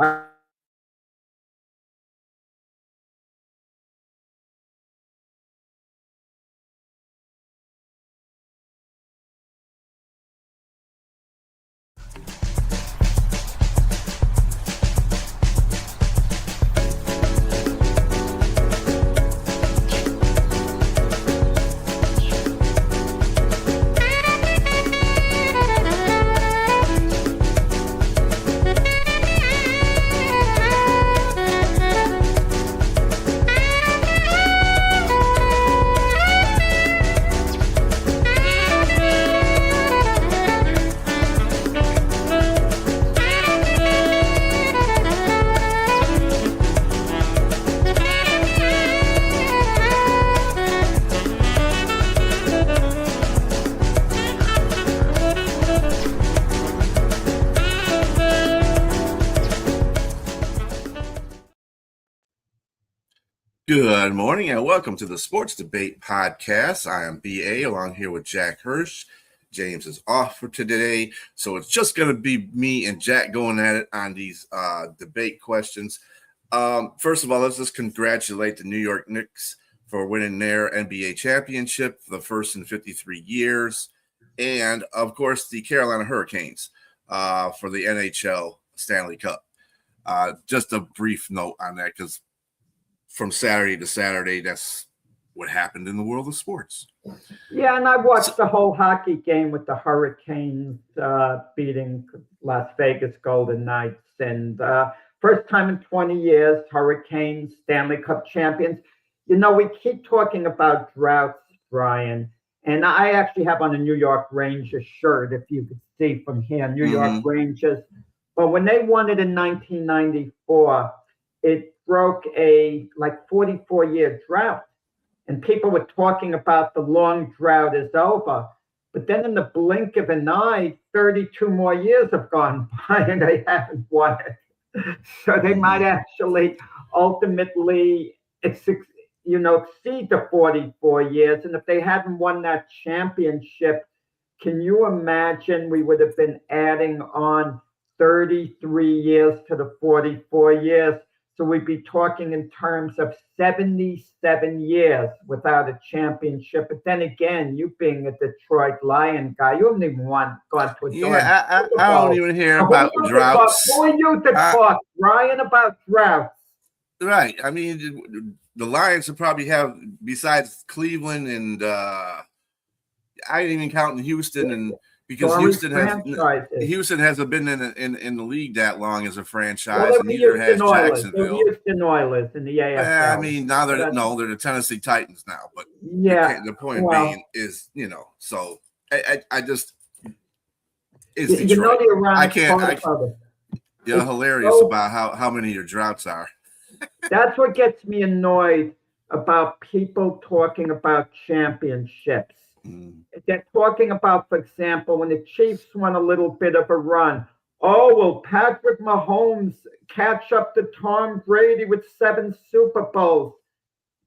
Good morning and welcome to the Sports Debate Podcast. I am BA along here with Jack Hirsch. James is off for today, so it's just going to be me and Jack going at it on these debate questions. First of all, let's just congratulate the New York Knicks for winning their NBA championship for the first in 53 years. And, of course, the Carolina Hurricanes for the NHL Stanley Cup. Just a brief note on that because from Saturday to Saturday, that's what happened in the world of sports. Yeah, and I watched the whole hockey game with the Hurricanes beating Las Vegas Golden Knights. And first time in 20 years, Hurricanes, Stanley Cup champions. You know, we keep talking about droughts, Brian, and I actually have on a New York Rangers shirt, if you could see from here, New York Rangers. But when they won it in 1994, it broke a 44-year drought. And people were talking about the long drought is over. But then in the blink of an eye, 32 more years have gone by and they haven't won it. So they might actually ultimately exceed the 44 years. And if they hadn't won that championship, can you imagine we would have been adding on 33 years to the 44 years? So we'd be talking in terms of 77 years without a championship. But then again, you being a Detroit Lion guy, you haven't even gone to a I don't even hear about droughts. Who are you to talk, Ryan, about droughts? Right. I mean, the Lions would probably have, besides Cleveland and I didn't even count in Houston, and because Houston hasn't been in the league that long as a franchise, and neither has Jacksonville. Houston Oilers in the AFL. I mean, now they're the Tennessee Titans now, but the point being is, so I just it's Detroit. I can't. You're hilarious about how many of your droughts are. That's what gets me annoyed about people talking about championships. They're talking about, for example, when the Chiefs won a little bit of a run. Oh, will Patrick Mahomes catch up to Tom Brady with 7 Super Bowls?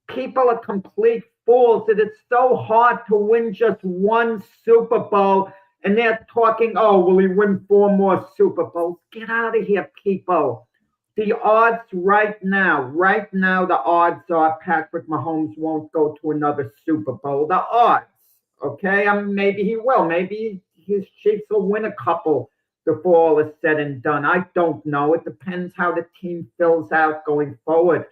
People are complete fools. It is so hard to win just 1 Super Bowl. And they're talking, oh, will he win 4 more Super Bowls? Get out of here, people. The odds right now, the odds are Patrick Mahomes won't go to another Super Bowl. The odds. Okay, maybe he will. Maybe his Chiefs will win a couple before all is said and done. I don't know. It depends how the team fills out going forward.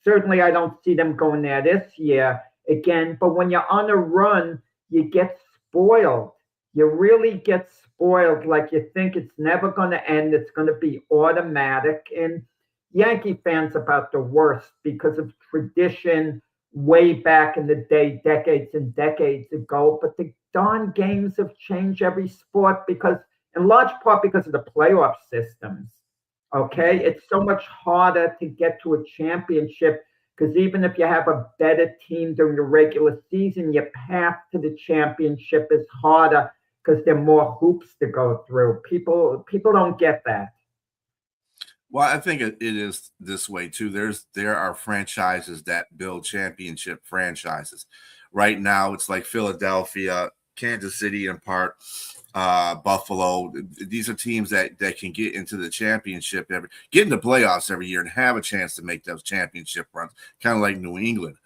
Certainly, I don't see them going there this year again. But when you're on a run, you get spoiled. You really get spoiled. Like you think it's never going to end. It's going to be automatic. And Yankee fans about the worst because of tradition. Way back in the day, decades and decades ago, but the darn games have changed every sport in large part because of the playoff systems. Okay, it's so much harder to get to a championship because even if you have a better team during the regular season, your path to the championship is harder because there are more hoops to go through. People don't get that. Well, I think it is this way too. There are franchises that build championship franchises. Right now, it's like Philadelphia Kansas City in part, Buffalo. These are teams that can get into the championship, get into playoffs every year and have a chance to make those championship runs, kind of like New England.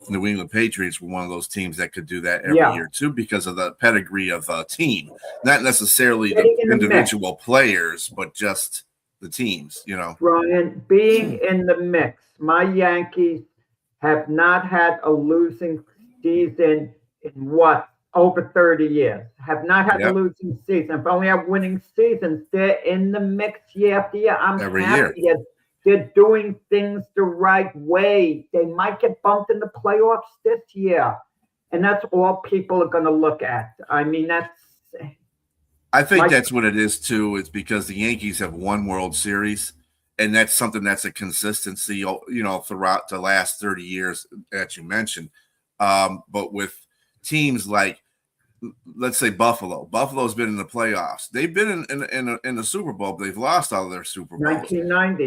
New England Patriots were one of those teams that could do that every year too, because of the pedigree of a team, not necessarily the individual players, but just the teams, Brian, being in the mix. My Yankees have not had a losing season in over 30 years. Have not had a losing season. If only have winning seasons, they're in the mix year after year. I'm happy they're doing things the right way. They might get bumped in the playoffs this year. And that's all people are going to look at. I mean, I think that's what it is, too. It's because the Yankees have won World Series, and that's something that's a consistency, throughout the last 30 years that you mentioned. But with teams like, let's say Buffalo's been in the playoffs. They've been in the Super Bowl, but they've lost all of their Super Bowls. 1990.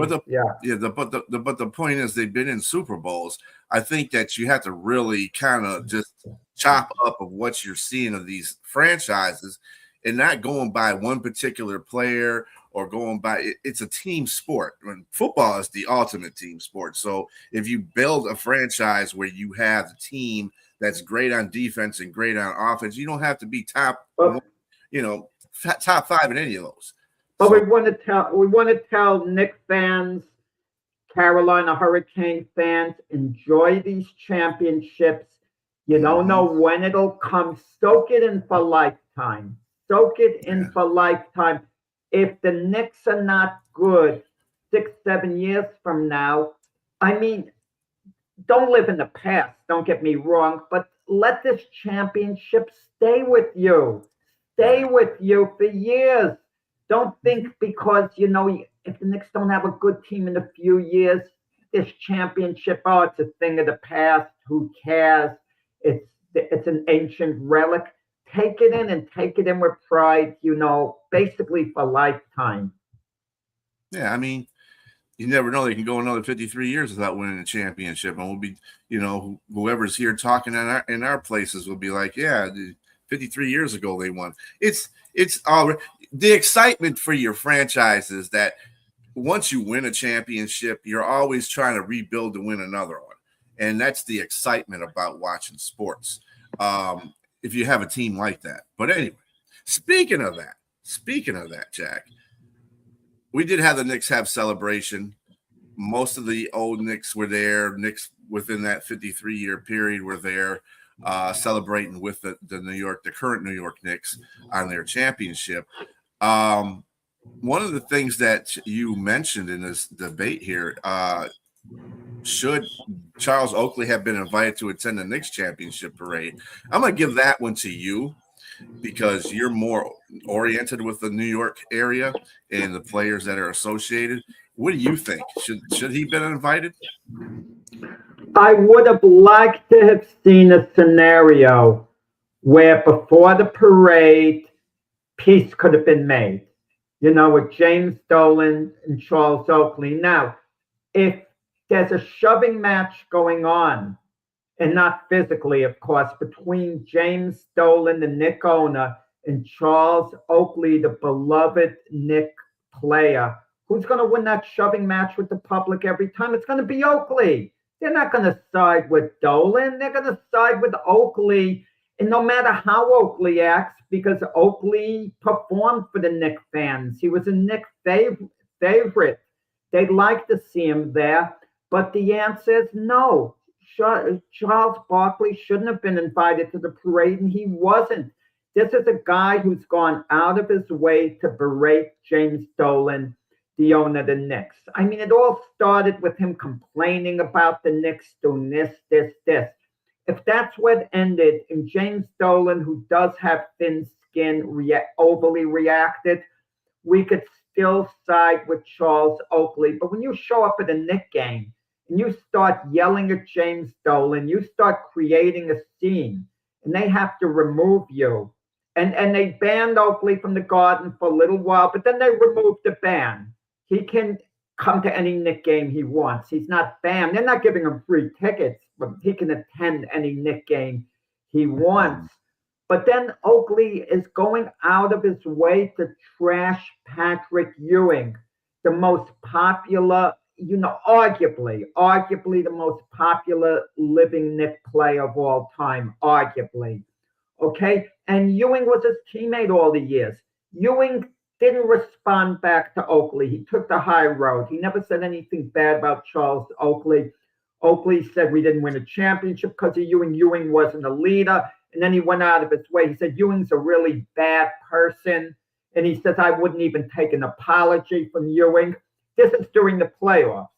But the point is, they've been in Super Bowls. I think that you have to really kind of just chop up of what you're seeing of these franchises, and not going by one particular player or going by it's a team sport. When football is the ultimate team sport. So if you build a franchise where you have a team that's great on defense and great on offense, you don't have to be top 5 in any of those. But we want to tell Knicks fans, Carolina Hurricane fans, enjoy these championships. You don't know when it'll come. Soak it in for lifetime. Soak it in for lifetime. If the Knicks are not good 6-7 years from now, I mean, don't live in the past, don't get me wrong, but let this championship stay with you. Stay with you for years. Don't think because, if the Knicks don't have a good team in a few years, this championship, it's a thing of the past. Who cares? It's an ancient relic. Take it in and take it in with pride, basically for lifetime. Yeah, I mean, you never know. They can go another 53 years without winning a championship. And we'll be, whoever's here talking in our places will be like, 53 years ago they won. It's all the excitement for your franchise is that once you win a championship, you're always trying to rebuild to win another one. And that's the excitement about watching sports. If you have a team like that. But anyway, speaking of that, Jack, we did have the Knicks have celebration. Most of the old Knicks were there. Knicks within that 53-year period were there celebrating with the current New York Knicks on their championship. One of the things that you mentioned in this debate here, should Charles Oakley have been invited to attend the Knicks championship parade? I'm going to give that one to you because you're more oriented with the New York area and the players that are associated. What do you think? Should he been invited? I would have liked to have seen a scenario where before the parade, peace could have been made, with James Dolan and Charles Oakley. Now, if there's a shoving match going on, and not physically, of course, between James Dolan, the Knick owner, and Charles Oakley, the beloved Knick player, who's going to win that shoving match with the public every time? It's going to be Oakley. They're not going to side with Dolan. They're going to side with Oakley. And no matter how Oakley acts, because Oakley performed for the Knick fans. He was a Knick favorite. They'd like to see him there. But the answer is no. Charles Barkley shouldn't have been invited to the parade, and he wasn't. This is a guy who's gone out of his way to berate James Dolan, the owner of the Knicks. I mean, it all started with him complaining about the Knicks doing this. If that's what ended, and James Dolan, who does have thin skin, overly reacted, we could still side with Charles Oakley. But when you show up at a Knick game and you start yelling at James Dolan, you start creating a scene, and they have to remove you. And they banned Oakley from the Garden for a little while, but then they removed the ban. He can come to any Knick game he wants. He's not banned. They're not giving him free tickets, but he can attend any Knick game he wants. But then Oakley is going out of his way to trash Patrick Ewing, the most popular, arguably the most popular living Knick player of all time, arguably. Okay. And Ewing was his teammate all the years. Ewing didn't respond back to Oakley. He took the high road. He never said anything bad about Charles Oakley. Oakley said we didn't win a championship because of Ewing. Ewing wasn't a leader. And then he went out of his way. He said Ewing's a really bad person. And he says, I wouldn't even take an apology from Ewing. This is during the playoffs.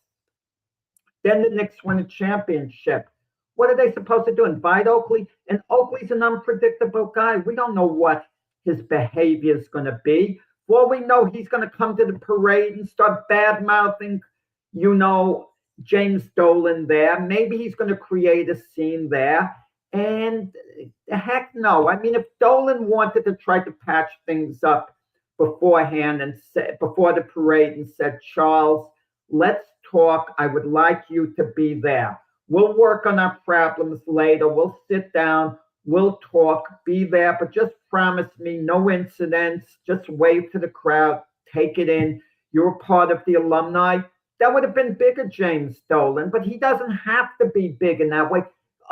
Then the Knicks win a championship. What are they supposed to do? Invite Oakley? And Oakley's an unpredictable guy. We don't know what his behavior is going to be. For all we know, he's going to come to the parade and start bad mouthing, James Dolan there. Maybe he's going to create a scene there. And heck no. I mean, if Dolan wanted to try to patch things up beforehand and before the parade and said, Charles, let's talk. I would like you to be there. We'll work on our problems later. We'll sit down. We'll talk. Be there. But just promise me no incidents. Just wave to the crowd. Take it in. You're a part of the alumni. That would have been bigger, James Dolan. But he doesn't have to be big in that way.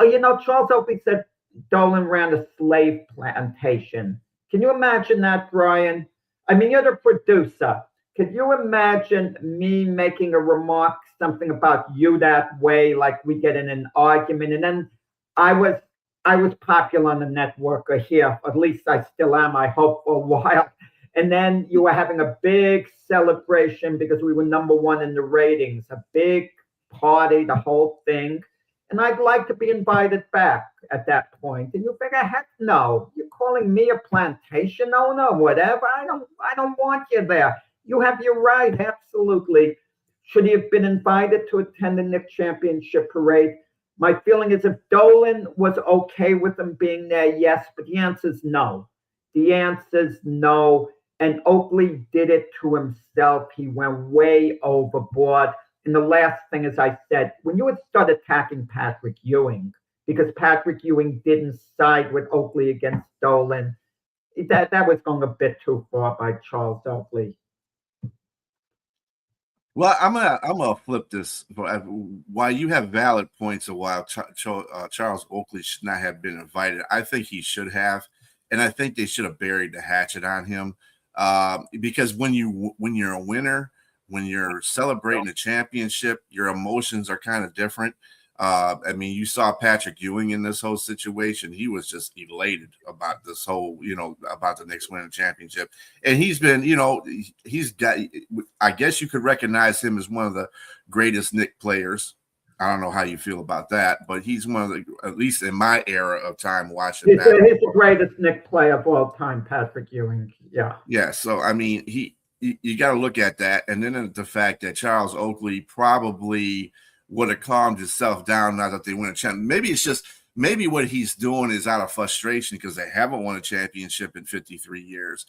Charles Oakley said Dolan ran a slave plantation. Can you imagine that, Brian? I mean, you're the producer. Could you imagine me making a remark, something about you that way, like we get in an argument, and then I was popular on the network or here, at least I still am, I hope, for a while. And then you were having a big celebration because we were number one in the ratings, a big party, the whole thing. And I'd like to be invited back at that point. And you figure, heck no, you're calling me a plantation owner, whatever. I don't want you there. You have your right, absolutely. Should he have been invited to attend the Knick championship parade? My feeling is if Dolan was okay with him being there, yes, but the answer is no. The answer is no. And Oakley did it to himself. He went way overboard. And the last thing, as I said, when you would start attacking Patrick Ewing, because Patrick Ewing didn't side with Oakley against Dolan, that was going a bit too far by Charles Oakley. Well, I'm gonna flip this. While you have valid points of why Charles Oakley should not have been invited, I think he should have, and I think they should have buried the hatchet on him. Because when you're a winner, when you're celebrating a championship, your emotions are kind of different. I mean, you saw Patrick Ewing in this whole situation. He was just elated about this whole, about the Knicks winning championship. And he's been, he's got, I guess you could recognize him as one of the greatest Knick players. I don't know how you feel about that, but he's one of the, at least in my era of time watching he's the greatest Knick player of all time, Patrick Ewing. Yeah. Yeah. So, I mean, you got to look at that. And then the fact that Charles Oakley probably would have calmed himself down now that they win a championship. Maybe what he's doing is out of frustration because they haven't won a championship in 53 years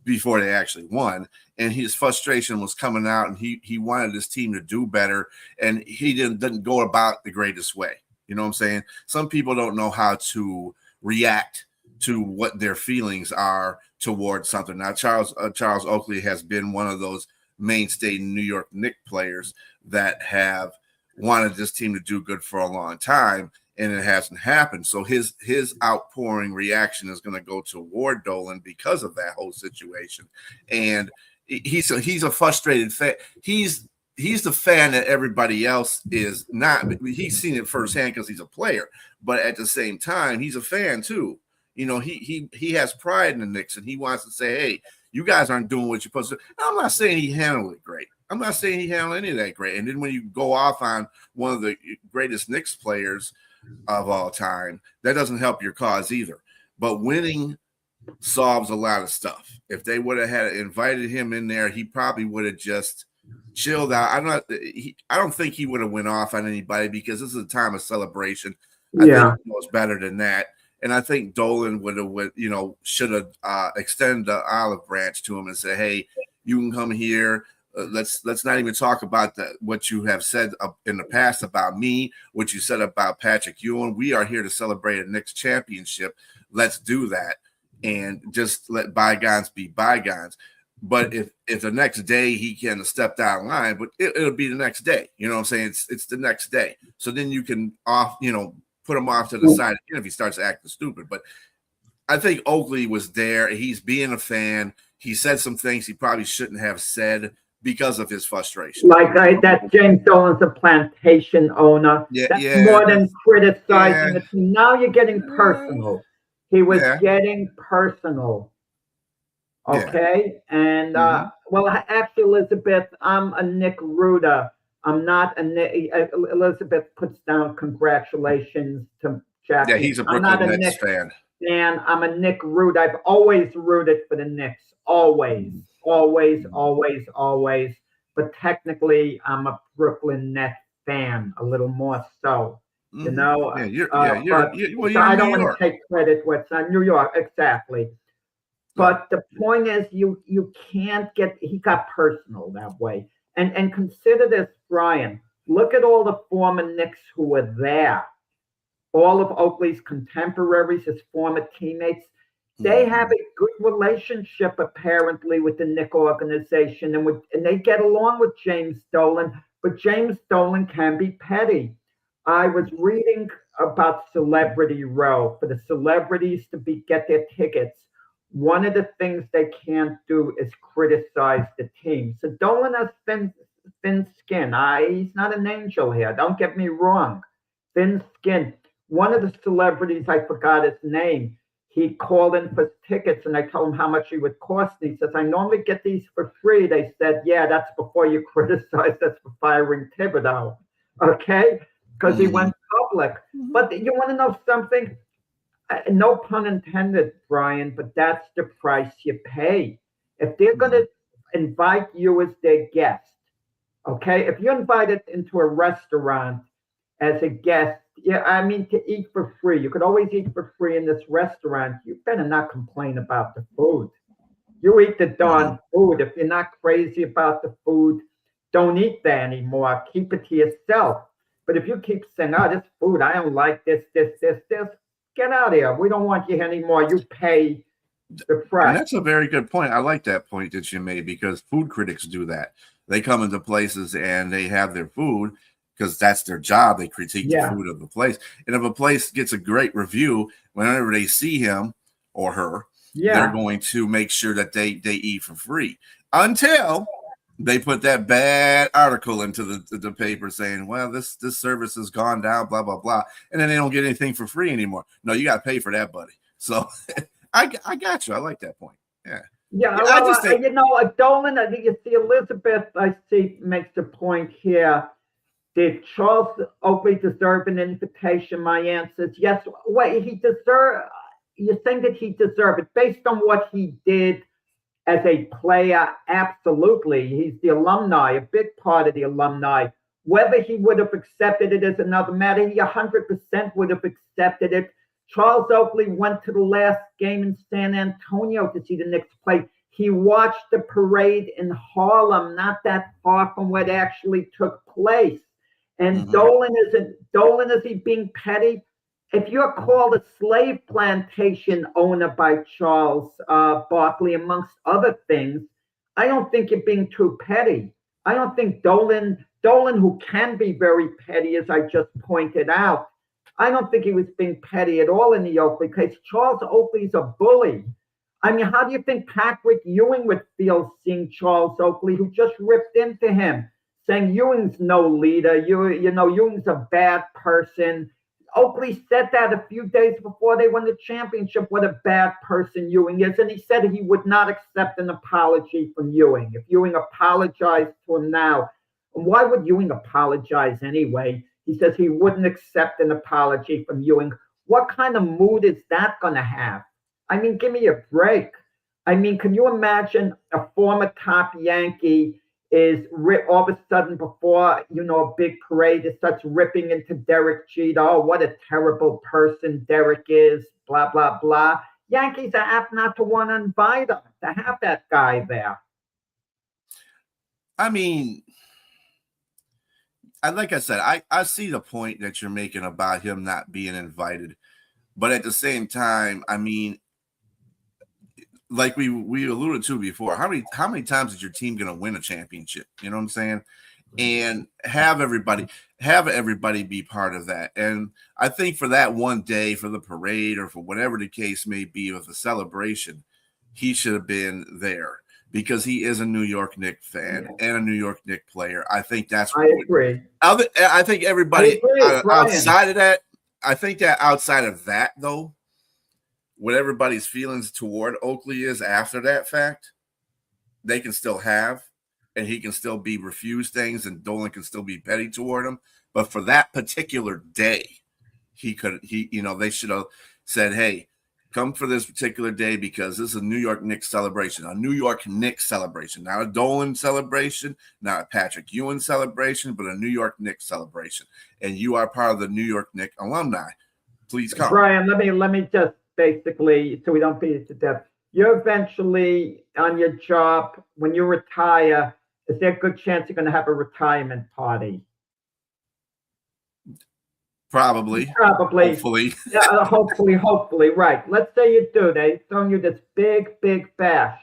before they actually won. And his frustration was coming out, and he wanted his team to do better, and he didn't go about the greatest way. You know what I'm saying? Some people don't know how to react to what their feelings are towards something. Now, Charles Oakley has been one of those mainstay New York Knicks players that have wanted this team to do good for a long time, and it hasn't happened. So his outpouring reaction is going to go toward Dolan because of that whole situation. And he's a frustrated fan. He's the fan that everybody else is not. He's seen it firsthand because he's a player, but at the same time, he's a fan too. He has pride in the Knicks, and he wants to say, hey, you guys aren't doing what you're supposed to do. I'm not saying he handled it great. I'm not saying he handled any of that great. And then when you go off on one of the greatest Knicks players of all time, that doesn't help your cause either. But winning solves a lot of stuff. If they would have had invited him in there, he probably would have just chilled out. I don't think he would have went off on anybody because this is a time of celebration. I think he knows better than that. And I think Dolan should have extended the olive branch to him and said, hey, you can come here. Let's not even talk about what you have said in the past about me, what you said about Patrick Ewing. We are here to celebrate a Knicks championship. Let's do that and just let bygones be bygones. But if the next day he can step down line, but it'll be the next day. You know what I'm saying? It's the next day. So then you can put him off to the side again if he starts acting stupid. But I think Oakley was there. He's being a fan. He said some things he probably shouldn't have said because of his frustration. That James Dolan's a plantation owner. That's more than criticizing the team. Now you're getting personal. He was getting personal. Okay? And, well, actually, Elizabeth, I'm a Nick Ruda. I'm not a Nick. Elizabeth puts down congratulations to Jack. Yeah, he's a Brooklyn Nets fan. And I'm a Nick Rude. I've always rooted for the Knicks. Always. But technically, I'm a Brooklyn Nets fan, a little more so. You know? Yeah, you're I don't want to take credit for it's not New York, exactly. But the point is, you can't he got personal that way. And consider this, Brian. Look at all the former Knicks who were there. All of Oakley's contemporaries, his former teammates, they have a good relationship apparently with the Knick organization, and they get along with James Dolan. But James Dolan can be petty. I was reading about Celebrity Row for the celebrities to get their tickets. One of the things they can't do is criticize the team. So Dolan has thin skin. He's not an angel here. Don't get me wrong. Thin skin. One of the celebrities, I forgot his name, he called in for tickets and I told him how much he would cost. And he says, I normally get these for free. They said, yeah, that's before you criticize us for firing Thibodeau. Okay? Because he went public. But you want to know something? No pun intended, Brian, but that's the price you pay. If they're going to invite you as their guest, okay? If you're invited into a restaurant as a guest, to eat for free. You could always eat for free in this restaurant. You better not complain about the food. You eat the darn food. If you're not crazy about the food, don't eat that anymore. Keep it to yourself. But if you keep saying, this food, I don't like this, get out of here. We don't want you anymore. You pay the price. And that's a very good point. I like that point that you made because food critics do that. They come into places and they have their food because that's their job. They critique the food of the place. And if a place gets a great review, whenever they see him or her, they're going to make sure that they eat for free until they put that bad article into the paper saying, well, this service has gone down, blah, blah, blah. And then they don't get anything for free anymore. No, you got to pay for that, buddy. So I got you. I like that point. Yeah. Yeah, well, I just think, Dolan, you see, Elizabeth, I see, makes the point here. Did Charles Oakley deserve an invitation? My answer is yes. Wait, you think that he deserved it based on what he did as a player? Absolutely. He's the alumni, a big part of the alumni. Whether he would have accepted it is another matter. He 100% would have accepted it. Charles Oakley went to the last game in San Antonio to see the Knicks play. He watched the parade in Harlem, not that far from where it actually took place. And Dolan, is he being petty? If you're called a slave plantation owner by Charles Barkley, amongst other things, I don't think you're being too petty. I don't think Dolan, who can be very petty, as I just pointed out, I don't think he was being petty at all in the Oakley case. Charles Oakley's a bully. I mean, how do you think Patrick Ewing would feel seeing Charles Oakley, who just ripped into him, saying Ewing's no leader, Ewing's a bad person. Oakley said that a few days before they won the championship, what a bad person Ewing is. And he said he would not accept an apology from Ewing. If Ewing apologized to him now, and why would Ewing apologize anyway? He says he wouldn't accept an apology from Ewing. What kind of mood is that going to have? I mean, give me a break. I mean, can you imagine a former top Yankee is all of a sudden before, a big parade, it starts ripping into Derek Jeter. Oh, what a terrible person Derek is, blah, blah, blah. Yankees are apt not to want to invite him, to have that guy there. I mean, like I said, I see the point that you're making about him not being invited, but at the same time, I mean, like we alluded to before, how many times is your team going to win a championship? You know what I'm saying? And have everybody be part of that. And I think for that one day, for the parade or for whatever the case may be with the celebration, he should have been there because he is a New York Knicks fan and a New York Knicks player. I think that's I agree. I think everybody outside of that, outside of that though, what everybody's feelings toward Oakley is after that fact, they can still have, and he can still be refused things, and Dolan can still be petty toward him. But for that particular day, they should have said, hey, come for this particular day because this is a New York Knicks celebration, not a Dolan celebration, not a Patrick Ewing celebration, but a New York Knicks celebration. And you are part of the New York Knicks alumni. Please come. Brian, let me just basically, so we don't beat it to death. You're eventually on your job, when you retire, is there a good chance you're going to have a retirement party? Probably. Hopefully. Yeah, hopefully. Right. Let's say you do. They've thrown you this big bash.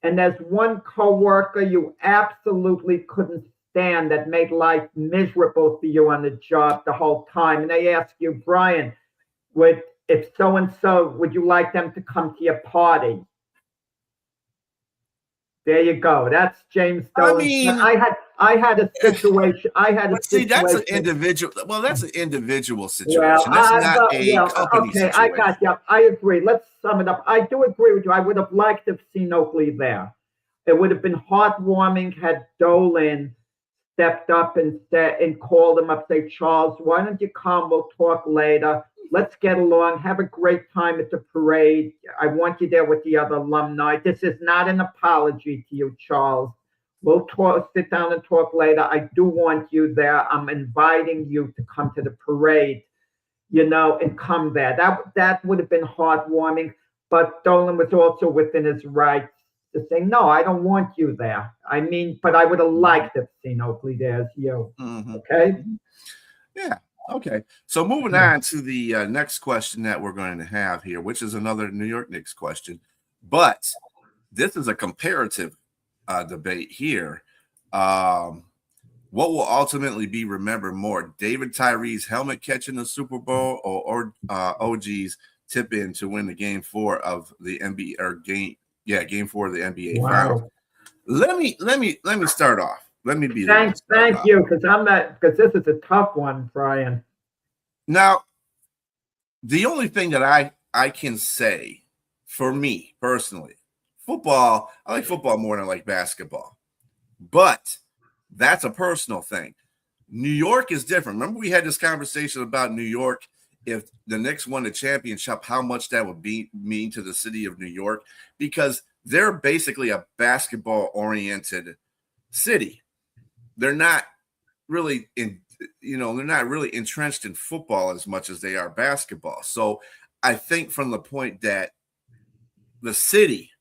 And there's one coworker you absolutely couldn't stand that made life miserable for you on the job the whole time. And they ask you, Brian, if so-and-so, would you like them to come to your party? There you go. That's James Dolan. I mean, I had a situation. See, that's an individual. Well, that's an individual situation. Well, that's not a company situation. I got you. I agree. Let's sum it up. I do agree with you. I would have liked to have seen Oakley there. It would have been heartwarming had Dolan stepped up and called him up, say, Charles, why don't you come? We'll talk later. Let's get along. Have a great time at the parade. I want you there with the other alumni. This is not an apology to you, Charles. We'll sit down and talk later. I do want you there. I'm inviting you to come to the parade, and come there. That would have been heartwarming. But Dolan was also within his rights to say, no, I don't want you there. I mean, but I would have liked to have seen Oakley there as you. Mm-hmm. Okay? Yeah. Okay, so moving on to the next question that we're going to have here, which is another New York Knicks question, but this is a comparative debate here. What will ultimately be remembered more, David Tyree's helmet catch in the Super Bowl or OG's tip in to win the Game 4 of the NBA Game 4 of the NBA Finals? Let me start off. Let me be. Thank you, because this is a tough one, Brian. Now, the only thing that I can say for me personally, I like football more than I like basketball, but that's a personal thing. New York is different. Remember, we had this conversation about New York. If the Knicks won the championship, how much that would mean to the city of New York, because they're basically a basketball-oriented city. They're not really entrenched in football as much as they are basketball. So I think from the point that the city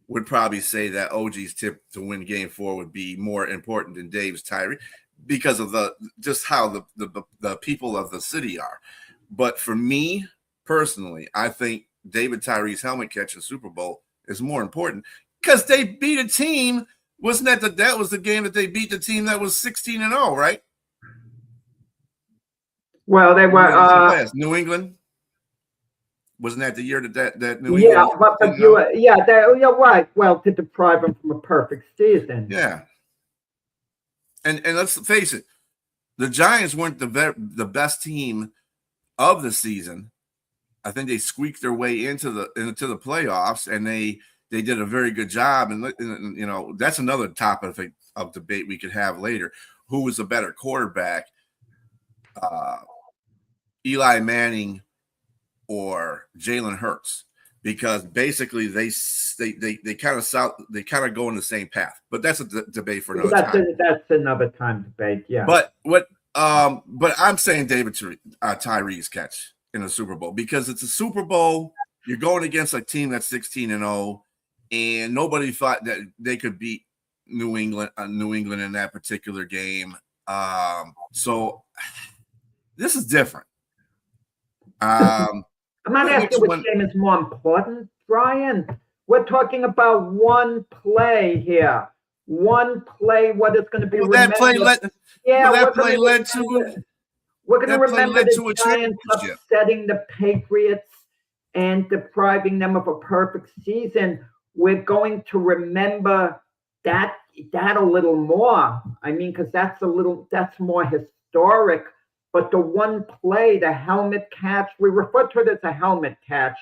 would probably say that OG's tip to win Game 4 would be more important than Dave's Tyree because of just how the people of the city are. But for me personally, I think David Tyree's helmet catch in Super Bowl is more important because they beat a team. Wasn't that was the game that they beat the team that was 16-0, right? Well, they were New England. Wasn't that the year that New England? You're right. Well, to deprive them from a perfect season. Yeah. And let's face it, the Giants weren't the best team of the season. I think they squeaked their way into the playoffs, and they did a very good job. And that's another topic of debate we could have later. Who was a better quarterback, Eli Manning or Jalen Hurts? Because basically they kind of go in the same path. But that's a debate for another time. That's another time debate. Yeah. But I'm saying David Tyree's catch in the Super Bowl, because it's a Super Bowl. You're going against a team that's 16-0, and nobody thought that they could beat New England in that particular game. So this is different. I'm not asking which game is more important, Brian. We're talking about one play here. One play, what is going to be remembered. That play led to we're going to remember the Giants upsetting the Patriots and depriving them of a perfect season. We're going to remember that a little more. I mean, because that's more historic. But the one play, the helmet catch, we refer to it as a helmet catch,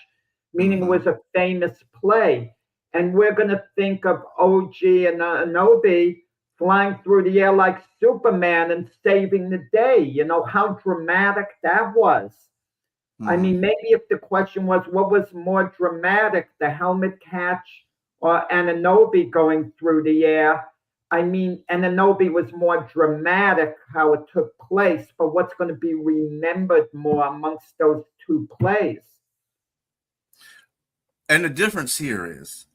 meaning it was a famous play. And we're going to think of OG and Anunoby flying through the air like Superman and saving the day. You know how dramatic that was. I mean, maybe if the question was, what was more dramatic, the helmet catch or Anunoby going through the air? I mean, Anunoby was more dramatic how it took place, but what's going to be remembered more amongst those two plays? And the difference here is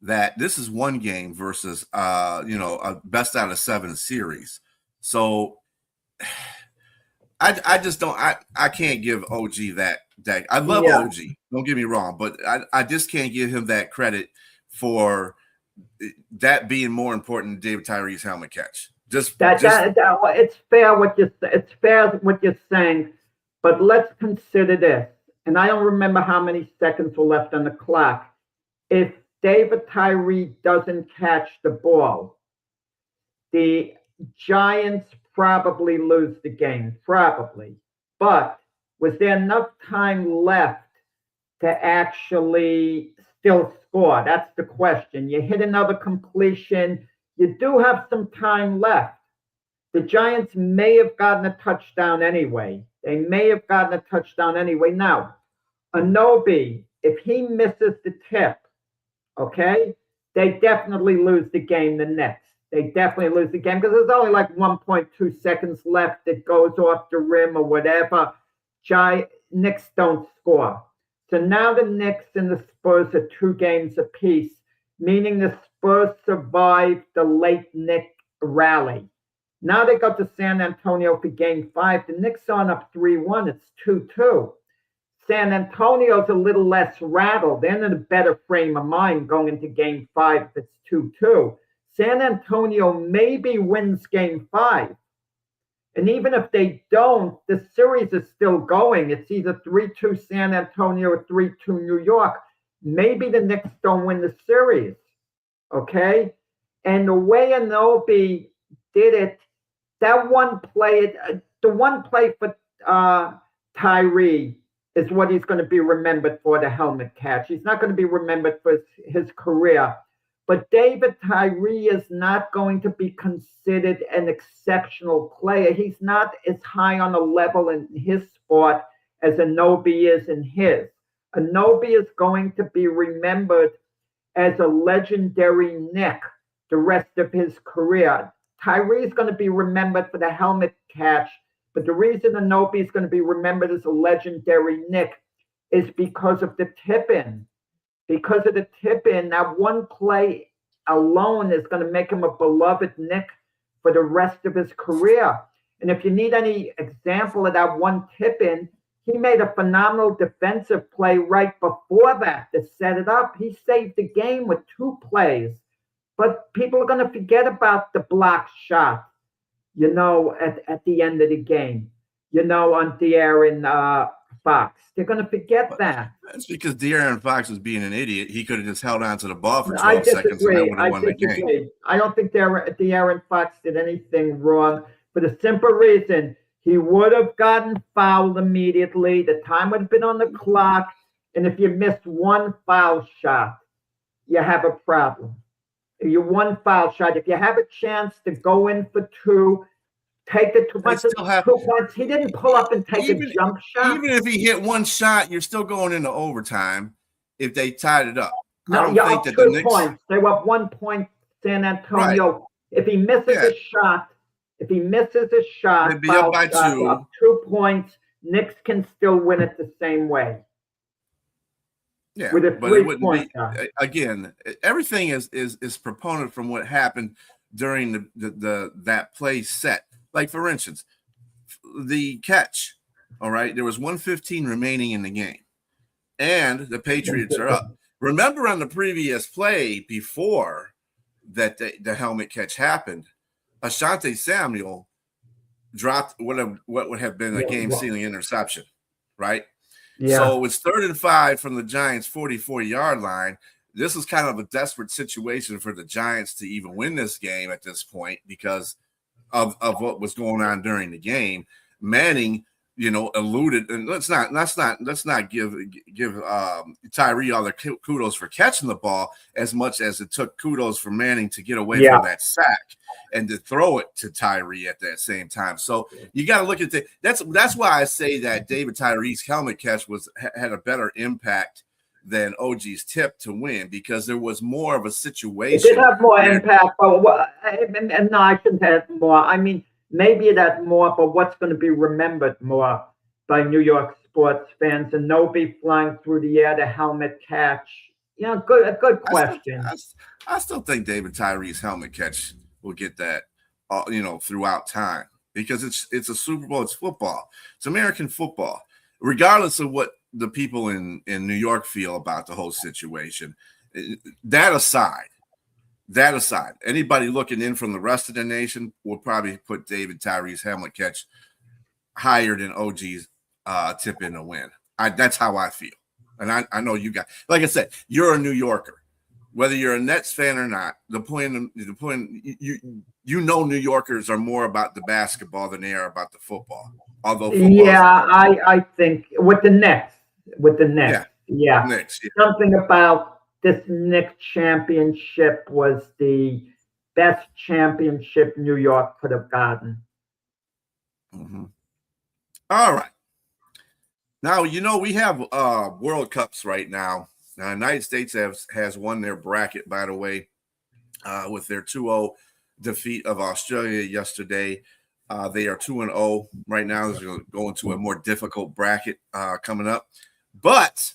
that this is one game versus, a best out of 7 series. So I just don't, I can't give OG that. I love OG, don't get me wrong, but I just can't give him that credit for that being more important than David Tyree's helmet catch. It's fair what you're saying, but let's consider this. And I don't remember how many seconds were left on the clock. If David Tyree doesn't catch the ball, the Giants probably lose the game, probably. But was there enough time left to actually still score? That's the question. You hit another completion. You do have some time left. The Giants may have gotten a touchdown anyway. Now, Anunoby, if he misses the tip, okay, they definitely lose the game the next. They definitely lose the game because there's only like 1.2 seconds left. It goes off the rim or whatever. Knicks don't score. So now the Knicks and the Spurs are 2 games apiece, meaning the Spurs survived the late Knicks rally. Now they go to San Antonio for game 5. The Knicks are up 3-1. It's 2-2. San Antonio's a little less rattled. They're in a better frame of mind going into game 5 if it's 2-2. San Antonio maybe wins game 5. And even if they don't, the series is still going. It's either 3-2 San Antonio or 3-2 New York. Maybe the Knicks don't win the series. Okay? And the way Anunoby did it, that one play, the one play for Tyree is what he's going to be remembered for, the helmet catch. He's not going to be remembered for his career. But David Tyree is not going to be considered an exceptional player. He's not as high on a level in his sport as Anunoby is in his. Anunoby is going to be remembered as a legendary Knick the rest of his career. Tyree is going to be remembered for the helmet catch, but the reason Anunoby is going to be remembered as a legendary Knick is because of the tip-in. Because of the tip-in, that one play alone is going to make him a beloved Knick for the rest of his career. And if you need any example of that one tip-in, he made a phenomenal defensive play right before that to set it up. He saved the game with 2 plays. But people are going to forget about the block shot, at the end of the game, on De'Aaron Fox. They're going to forget that. That's because De'Aaron Fox was being an idiot. He could have just held on to the ball for 12 seconds and that would have won the game. I don't think De'Aaron Fox did anything wrong for the simple reason he would have gotten fouled immediately. The time would have been on the clock. And if you missed one foul shot, you have a problem. You one foul shot. If you have a chance to go in for 2, take the 2 points. He didn't pull up and take a jump shot. Even if he hit one shot, you're still going into overtime if they tied it up. No, I don't think that the Knicks. Points. They were up 1 point, San Antonio. Right. If he misses a shot, they'd be up by 2. Up 2 points, Knicks can still win it the same way. Yeah, but it wouldn't be, again, everything is proponent from what happened during that play set. Like, for instance, the catch, all right, there was 1:15 remaining in the game, and the Patriots are up. Remember on the previous play before that the helmet catch happened, Asante Samuel dropped what would have been a game-sealing interception, right? Yeah. So it's 3rd and 5 from the Giants' 44-yard line. This is kind of a desperate situation for the Giants to even win this game at this point because of what was going on during the game. Manning, eluded, and let's not give Tyree all the kudos for catching the ball as much as it took kudos for Manning to get away from that sack and to throw it to Tyree at that same time. So you got to look at that's why I say that David Tyree's helmet catch had a better impact than OG's tip to win, because there was more of a situation. It did have more impact, but and no, I shouldn't have more. I mean, maybe it had more, but what's going to be remembered more by New York sports fans? And Nobi flying through the air, the helmet catch. A good question. I still think David Tyree's helmet catch will get that, throughout time, because it's a Super Bowl. It's football. It's American football, regardless of what the people in New York feel about the whole situation. That aside, anybody looking in from the rest of the nation will probably put David Tyree's helmet catch higher than OG's tip in the win. That's how I feel. And I know you guys, like I said, you're a New Yorker, whether you're a Nets fan or not. The point, New Yorkers are more about the basketball than they are about the football. Although I think with the Knicks, Knicks, something about this Knicks championship was the best championship New York could have gotten. Mm-hmm. All right. Now, we have World Cups right now. The United States has won their bracket, by the way, with their 2-0 defeat of Australia yesterday. They are 2-0 right now. They're going to a more difficult bracket coming up. But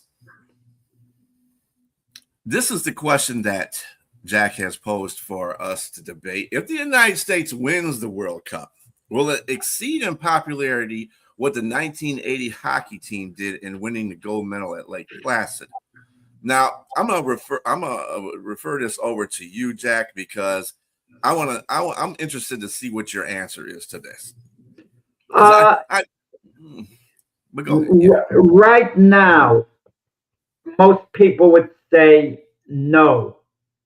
this is the question that Jack has posed for us to debate. If the United States wins the World Cup, will it exceed in popularity what the 1980 hockey team did in winning the gold medal at Lake Placid? Now, I'm gonna refer this over to you, Jack, because I'm interested to see what your answer is to this. But go ahead. Yeah. Right now, most people would say no,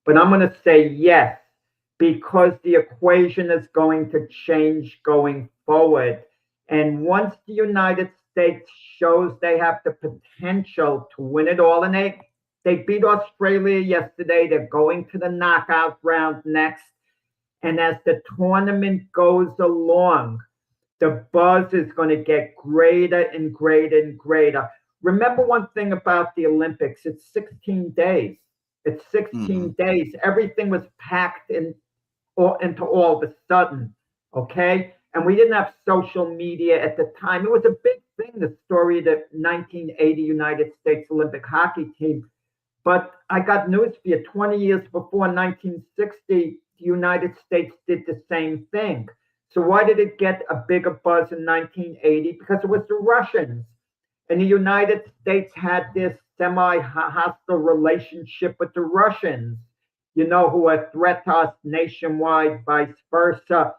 but I'm going to say yes, because the equation is going to change going forward. And once the United States shows they have the potential to win it all, and they beat Australia yesterday, they're going to the knockout round next. And as the tournament goes along, the buzz is going to get greater and greater and greater. Remember one thing about the Olympics, it's 16 days. It's 16 days. Everything was packed into all of a sudden, okay? And we didn't have social media at the time. It was a big thing, the story of the 1980 United States Olympic hockey team. But I got news for you. 20 years before 1960, the United States did the same thing. So why did it get a bigger buzz in 1980? Because it was the Russians. And the United States had this semi-hostile relationship with the Russians, who are a threat to us nationwide, vice versa.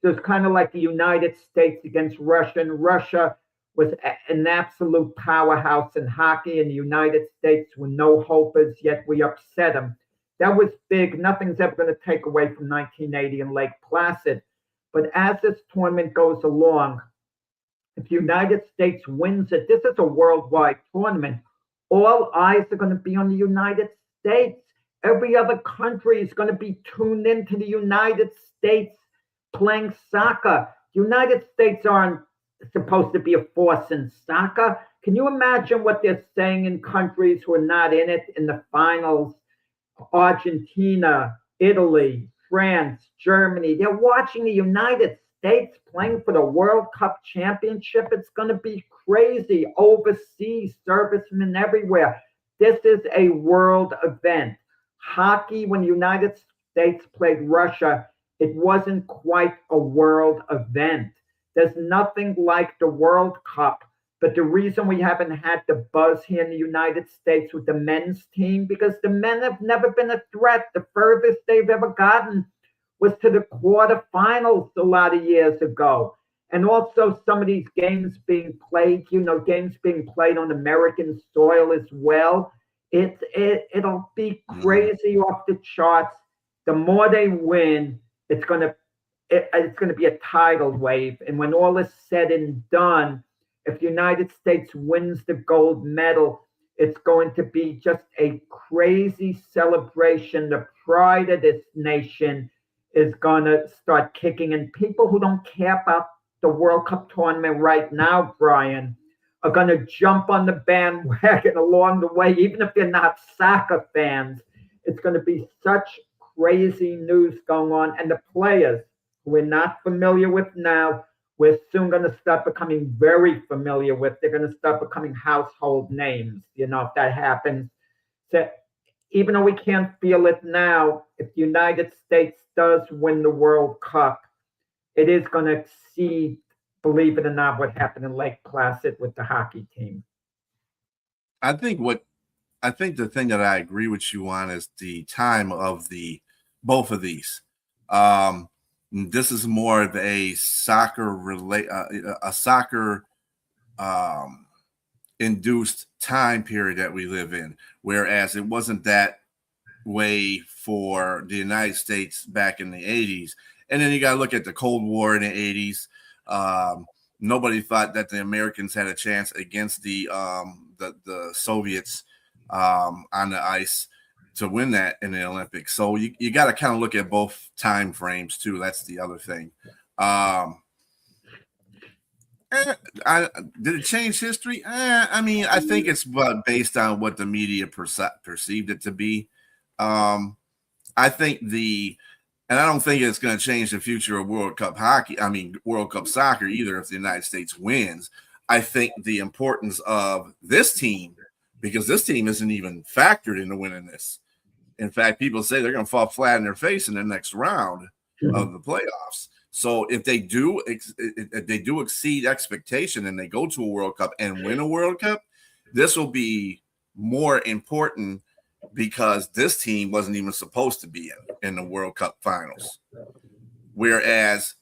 So it's kind of like the United States against Russia. And Russia was an absolute powerhouse in hockey, and the United States were no hopers, yet we upset them. That was big. Nothing's ever going to take away from 1980 in Lake Placid. But as this tournament goes along, if the United States wins it, this is a worldwide tournament. All eyes are going to be on the United States. Every other country is going to be tuned into the United States playing soccer. The United States aren't supposed to be a force in soccer. Can you imagine what they're saying in countries who are not in it in the finals? Argentina, Italy, France, Germany. They're watching the United States playing for the World Cup Championship. It's going to be crazy. Overseas, servicemen everywhere. This is a world event. Hockey, when the United States played Russia, it wasn't quite a world event. There's nothing like the World Cup. But the reason we haven't had the buzz here in the United States with the men's team, because the men have never been a threat. The furthest they've ever gotten was to the quarterfinals a lot of years ago. And also some of these games being played, games being played on American soil as well. It'll be crazy off the charts. The more they win, it's gonna be a tidal wave. And when all is said and done, if the United States wins the gold medal, it's going to be just a crazy celebration. The pride of this nation is going to start kicking. And people who don't care about the World Cup tournament right now, Brian, are going to jump on the bandwagon along the way, even if they're not soccer fans. It's going to be such crazy news going on. And the players who we're not familiar with now, we're soon going to start becoming very familiar with. They're going to start becoming household names, if that happens. So even though we can't feel it now, if the United States does win the World Cup, it is going to exceed, believe it or not, what happened in Lake Placid with the hockey team. I think the thing that I agree with you on is the time of both of these. This is more of a soccer induced time period that we live in, whereas it wasn't that way for the United States back in the 80s. And then you got to look at the Cold War in the 80s. Nobody thought that the Americans had a chance against the Soviets on the ice to win that in the Olympics. So you got to kind of look at both time frames too. That's the other thing. Did it change history? I mean, I think it's based on what the media perceived it to be. I think and I don't think it's going to change the future of World Cup hockey. I mean, World Cup soccer either if the United States wins. I think the importance of this team, because this team isn't even factored into winning this. In fact, people say they're going to fall flat in their face in the next round of the playoffs. So if they do exceed expectation and they go to a World Cup and win a World Cup, this will be more important because this team wasn't even supposed to be in the World Cup finals. Whereas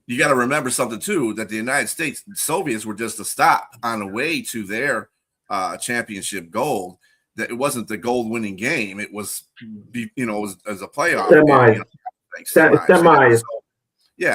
you got to remember something too, that the United States, the Soviets were just a stop on the way to their championship gold. That it wasn't the gold winning game. It was, as a playoff. Semi.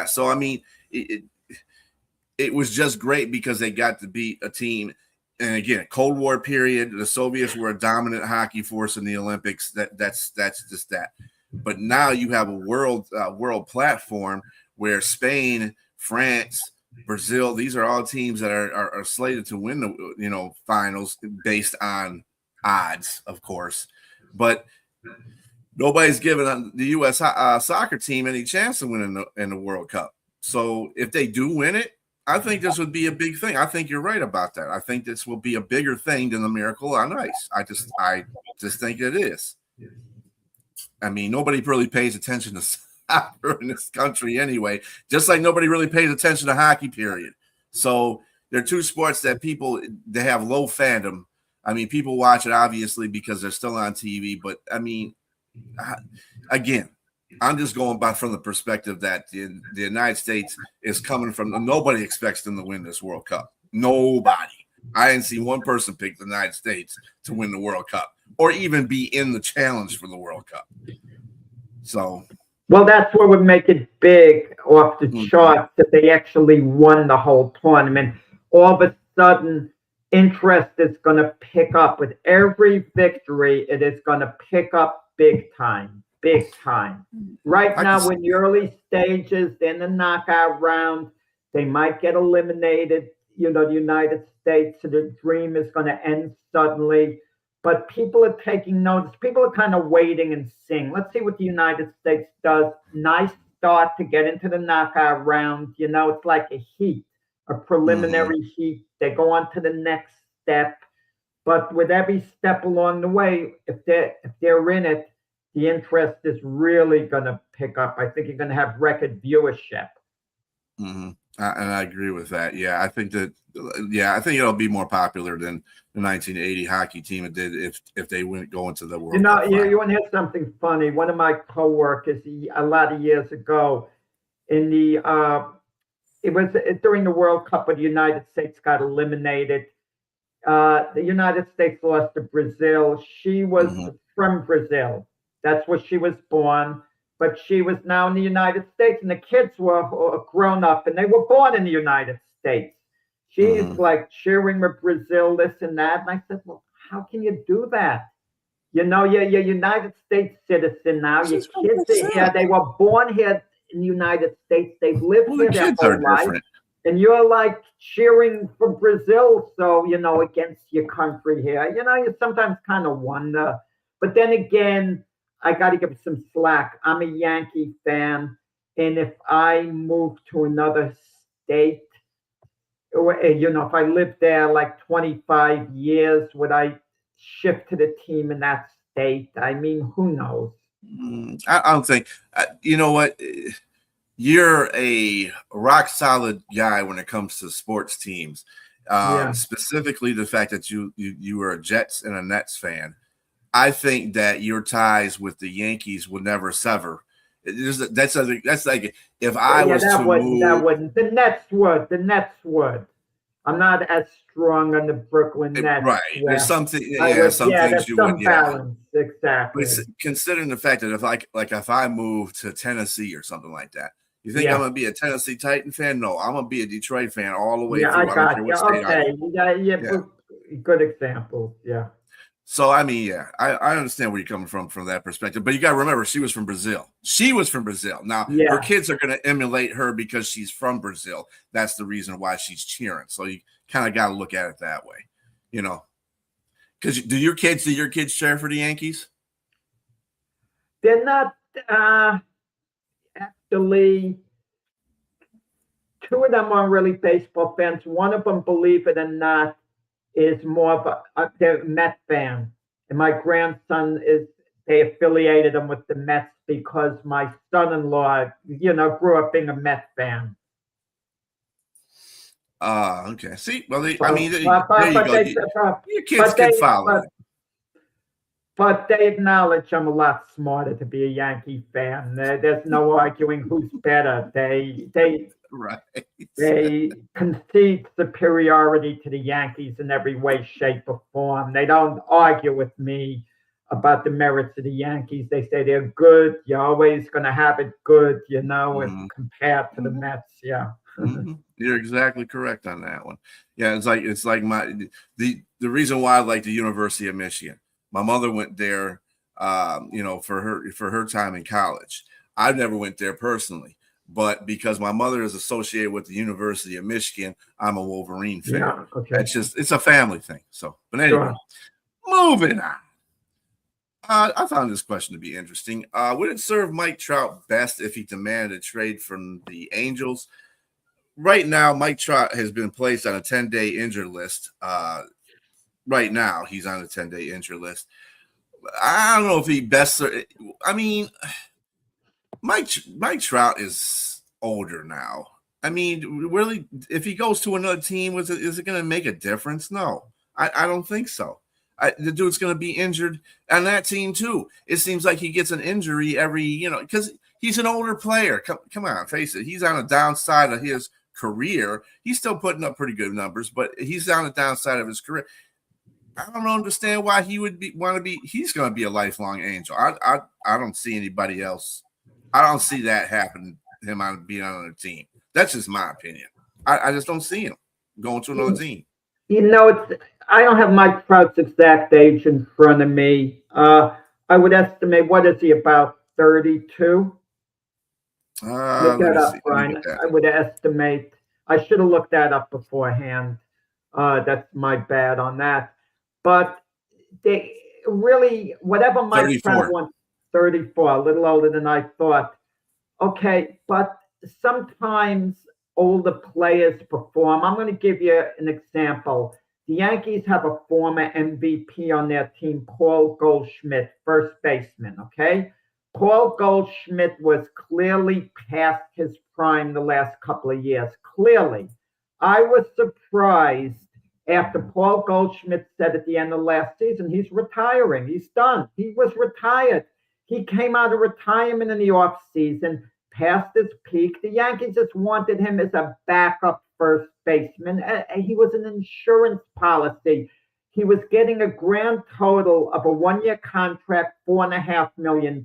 So I mean, it was just great because they got to beat a team. And again, Cold War period, the Soviets were a dominant hockey force in the Olympics. That's just that. But now you have a world platform where Spain, France, Brazil, these are all teams that are slated to win the finals based on odds, of course. But nobody's given the U.S. Soccer team any chance to win in the World Cup. So if they do win it, I think this would be a big thing. I think you're right about that. I think this will be a bigger thing than the Miracle on Ice. I just think it is. I mean, nobody really pays attention to soccer in this country anyway, just like nobody really pays attention to hockey, period. So they're two sports that they have low fandom. I mean, people watch it obviously because they're still on TV, but I mean, again, I'm just going by from the perspective that the United States is coming from. Nobody expects them to win this World Cup. Nobody. I didn't see one person pick the United States to win the World Cup or even be in the challenge for the World Cup. So, well, that's what would make it big off the charts, that they actually won the whole tournament. All of a sudden, interest is going to pick up. With every victory, it is going to pick up big time. Big time. Right now, we're in the early stages, in the knockout round. They might get eliminated, the United States. So the dream is going to end suddenly. But people are taking notice. People are kind of waiting and seeing. Let's see what the United States does. Nice start to get into the knockout round. It's like a heat, a preliminary heat. They go on to the next step. But with every step along the way, if they're in it, the interest is really going to pick up. I think you're going to have record viewership. Mm-hmm. And I agree with that. Yeah, I think that. Yeah, I think it'll be more popular than the 1980 hockey team it did if they wouldn't go into the World Cup. You want to hear something funny? One of my coworkers, a lot of years ago, in the it was during the World Cup when the United States got eliminated. The United States lost to Brazil. She was from Brazil. That's where she was born. But she was now in the United States, and the kids were grown up, and they were born in the United States. She's like cheering with Brazil, this and that. And I said, well, how can you do that? You're United States citizen now. Your kids are here. They were born here in the United States. They've lived here their whole life. And you're like cheering for Brazil, so, against your country here. You sometimes kind of wonder. But then again, I got to give some slack. I'm a Yankee fan. And if I move to another state, if I lived there like 25 years, would I shift to the team in that state? I mean, who knows? I don't think, you know what? You're a rock solid guy when it comes to sports teams. Specifically the fact that you were a Jets and a Nets fan. I think that your ties with the Yankees would never sever. That's like if I was to move. That wouldn't. The Nets would. I'm not as strong on the Brooklyn Nets. Right. There's something. There's some things you would. Balance. Exactly. But considering the fact that if I move to Tennessee or something like that, you think I'm gonna be a Tennessee Titan fan? No, I'm gonna be a Detroit fan all the way through. I got you. Okay. Good example. Yeah. So, I mean, I understand where you're coming from that perspective. But you got to remember, she was from Brazil. Now, her kids are going to emulate her because she's from Brazil. That's the reason why she's cheering. So you kind of got to look at it that way, Because do your kids cheer for the Yankees? They're not actually. Two of them are really baseball fans. One of them, believe it or not, is more of a Met fan. And my grandson they affiliated him with the Mets because my son-in-law, grew up being a Met fan. Okay. See, well, there you go. Your kids can follow it. But they acknowledge I'm a lot smarter to be a Yankee fan. There's no arguing who's better. Right. They concede superiority to the Yankees in every way, shape, or form. They don't argue with me about the merits of the Yankees. They say they're good. You're always going to have it good, and compared to the Mets. Yeah. You're exactly correct on that one. Yeah, it's like the reason why I like the University of Michigan. My mother went there, for her time in college. I never went there personally. But because my mother is associated with the University of Michigan, I'm a Wolverine fan. Yeah, okay. It's a family thing. So, but anyway, moving on. I found this question to be interesting. Would it serve Mike Trout best if he demanded a trade from the Angels? Right now, Mike Trout has been placed on a 10-day injured list. Right now, he's on a 10-day injured list. I don't know if he best. I mean, Mike Trout is older now. I mean, really, if he goes to another team, is it going to make a difference? No, I don't think so. The dude's going to be injured on that team too. It seems like he gets an injury every, because he's an older player. Come on, face it. He's on the downside of his career. He's still putting up pretty good numbers, but he's on the downside of his career. I don't understand why he would want to be. He's going to be a lifelong Angel. I don't see anybody else. I don't see that happen. Him being on another team. That's just my opinion. I just don't see him going to another team. I don't have Mike Trout's exact age in front of me. I would estimate, what is he, about 32? Look that up, Brian. I would estimate. I should have looked that up beforehand. That's my bad on that. But they really, whatever Mike Trout wants, 34, a little older than I thought. Okay, but sometimes older players perform. I'm going to give you an example. The Yankees have a former MVP on their team, Paul Goldschmidt, first baseman, okay? Paul Goldschmidt was clearly past his prime the last couple of years. Clearly. I was surprised after Paul Goldschmidt said at the end of last season, he's retiring. He's done. He was retired. He came out of retirement in the offseason, past his peak. The Yankees just wanted him as a backup first baseman. He was an insurance policy. He was getting a grand total of a 1-year contract, $4.5 million.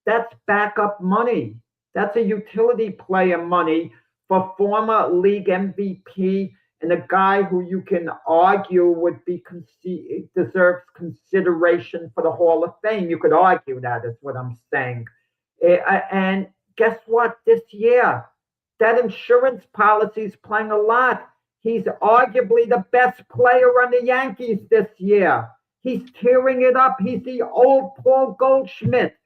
That's backup money. That's a utility player money for former league MVP and a guy who you can argue would be deserves consideration for the Hall of Fame. You could argue that is what I'm saying. And guess what? This year, that insurance policy is playing a lot. He's arguably the best player on the Yankees this year. He's tearing it up. He's the old Paul Goldschmidt.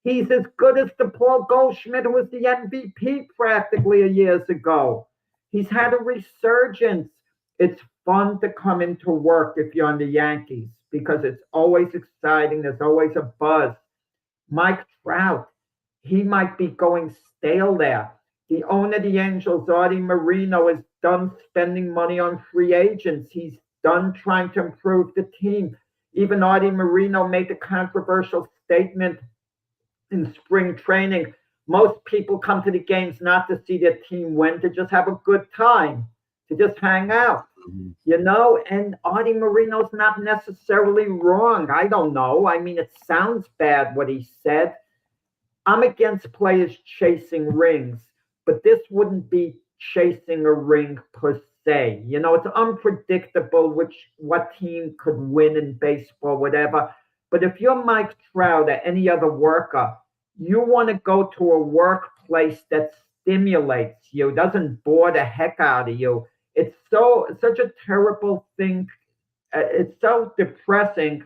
He's as good as the Paul Goldschmidt who was the MVP practically years ago. He's had a resurgence. It's fun to come into work if you're on the Yankees because it's always exciting. There's always a buzz. Mike Trout, he might be going stale there. The owner of the Angels, Artie Moreno, is done spending money on free agents. He's done trying to improve the team. Even Artie Moreno made a controversial statement in spring training. Most people come to the games not to see their team win, to just have a good time, to just hang out, and Artie Moreno's not necessarily wrong. I don't know. I mean, it sounds bad what he said. I'm against players chasing rings, but this wouldn't be chasing a ring per se. It's unpredictable what team could win in baseball, whatever. But if you're Mike Trout or any other worker, you want to go to a workplace that stimulates you, doesn't bore the heck out of you. It's such a terrible thing. It's so depressing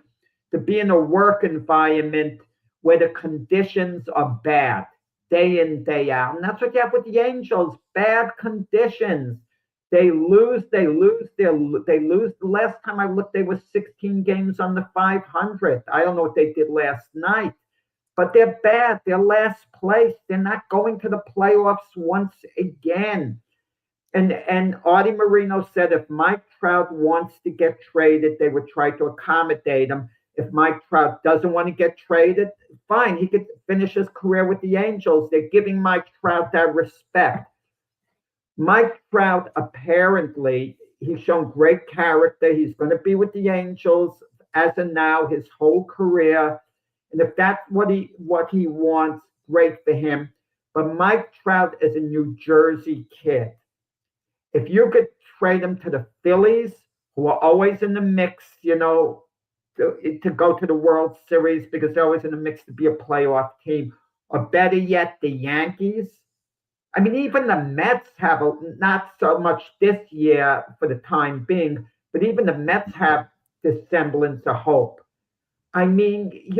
to be in a work environment where the conditions are bad, day in, day out. And that's what you have with the Angels, bad conditions. They lose. The last time I looked, they were 16 games under 500. I don't know what they did last night. But they're bad. They're last place. They're not going to the playoffs once again. And Artie Moreno said if Mike Trout wants to get traded, they would try to accommodate him. If Mike Trout doesn't want to get traded, fine. He could finish his career with the Angels. They're giving Mike Trout that respect. Mike Trout, apparently, he's shown great character. He's going to be with the Angels as of now his whole career. And if that's what he wants, great for him. But Mike Trout is a New Jersey kid. If you could trade him to the Phillies, who are always in the mix, to go to the World Series because they're always in the mix to be a playoff team, or better yet, the Yankees. I mean, even the Mets have not so much this year for the time being, but even the Mets have this semblance of hope. I mean,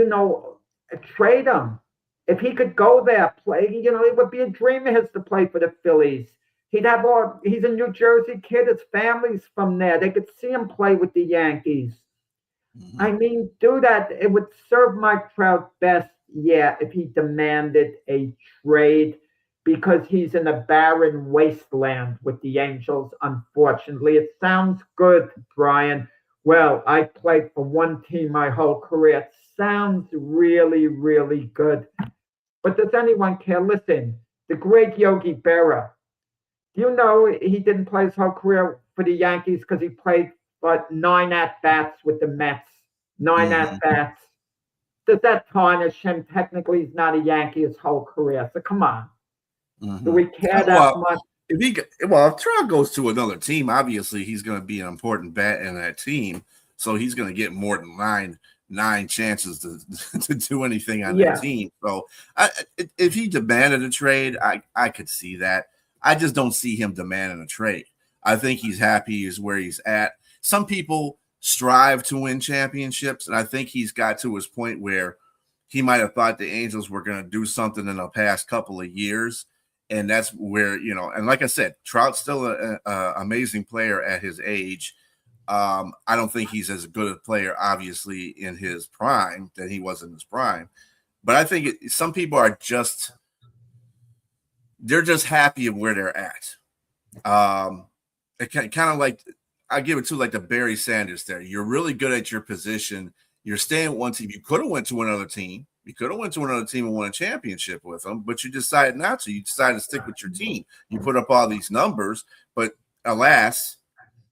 trade him. If he could go there, play, it would be a dream of his to play for the Phillies. He's a New Jersey kid. His family's from there. They could see him play with the Yankees. I mean, do that. It would serve Mike Trout best, if he demanded a trade because he's in a barren wasteland with the Angels, unfortunately. It sounds good, Brian. Well, I played for one team my whole career. It sounds really, really good. But does anyone care? Listen, the great Yogi Berra, do you know he didn't play his whole career for the Yankees because he played 9 at-bats with the Mets? 9 at-bats. Does that tarnish him? Technically, he's not a Yankee his whole career. So come on. Do we care that much? If Trout goes to another team, obviously he's going to be an important bat in that team. So he's going to get more than nine chances to do anything on that team. So if he demanded a trade, I could see that. I just don't see him demanding a trade. I think he's happy is where he's at. Some people strive to win championships, and I think he's got to his point where he might have thought the Angels were going to do something in the past couple of years. And that's where, and like I said, Trout's still an amazing player at his age. I don't think he's as good a player, obviously, in his prime than he was in his prime. But I think some people are they're just happy of where they're at. It kind of like, I give it to like the Barry Sanders there. You're really good at your position. You're staying at one team. You could have went to another team. You could have went to another team and won a championship with them, but you decided not to. You decided to stick with your team. You put up all these numbers, but alas,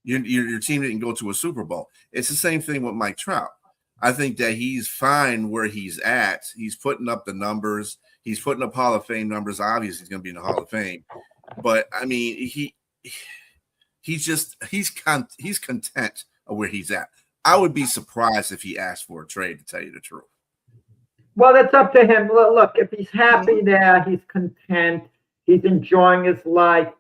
your team didn't go to a Super Bowl. It's the same thing with Mike Trout. I think that he's fine where he's at. He's putting up the numbers. He's putting up Hall of Fame numbers. Obviously, he's going to be in the Hall of Fame. But I mean, he's content of where he's at. I would be surprised if he asked for a trade, to tell you the truth. Well, it's up to him. Look, if he's happy there, he's content, he's enjoying his life,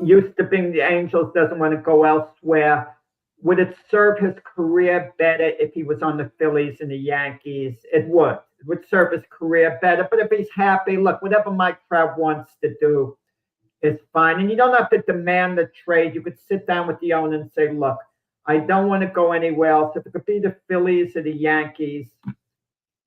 used to being the Angels, doesn't want to go elsewhere. Would it serve his career better if he was on the Phillies and the Yankees? It would. It would serve his career better. But if he's happy, look, whatever Mike Trout wants to do is fine. And you don't have to demand the trade. You could sit down with the owner and say, look, I don't want to go anywhere else. If it could be the Phillies or the Yankees,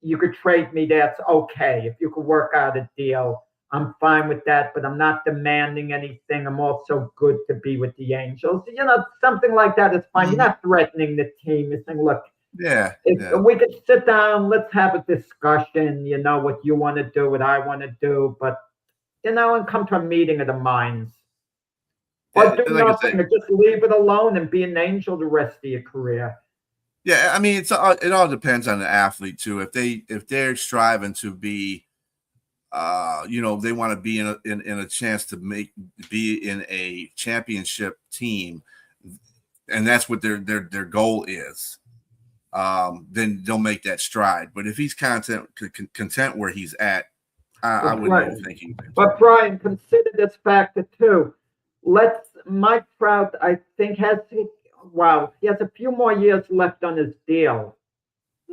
you could trade me there. It's okay. If you could work out a deal, I'm fine with that, but I'm not demanding anything. I'm also good to be with the Angels. Something like that is fine. You're not threatening the team. You're saying, look, we could sit down, let's have a discussion, what you want to do, what I want to do, but, and come to a meeting of the minds. Or do nothing, or just leave it alone and be an Angel the rest of your career. Yeah, I mean, it all depends on the athlete too. If they're striving to be, they want to be in a chance to be in a championship team, and that's what their goal is. Then they'll make that stride. But if he's content where he's at, I wouldn't even think he. But Brian, consider this factor too. Mike Trout, I think, he has a few more years left on his deal.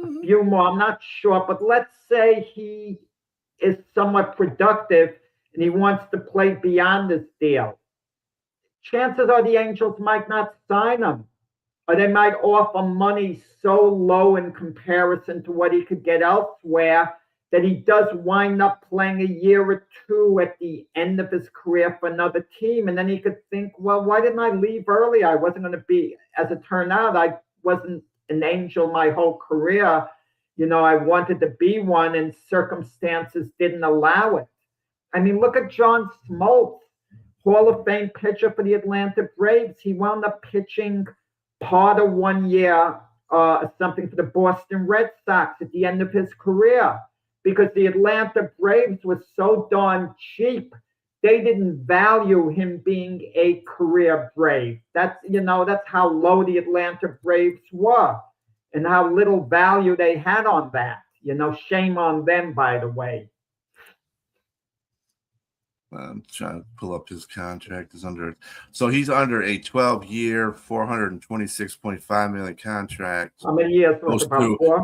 A few more, I'm not sure, but let's say he is somewhat productive and he wants to play beyond his deal. Chances are the Angels might not sign him, or they might offer money so low in comparison to what he could get elsewhere that he does wind up playing a year or two at the end of his career for another team. And then he could think, well, why didn't I leave early? I wasn't going to be, as it turned out, I wasn't an Angel my whole career. I wanted to be one and circumstances didn't allow it. I mean, look at John Smoltz, Hall of Fame pitcher for the Atlanta Braves. He wound up pitching part of 1 year, something for the Boston Red Sox at the end of his career, because the Atlanta Braves was so darn cheap. They didn't value him being a career Brave. That's how low the Atlanta Braves were and how little value they had on that. Shame on them, by the way. I'm trying to pull up his contract. He's under a 12-year, $426.5 million contract. How many years?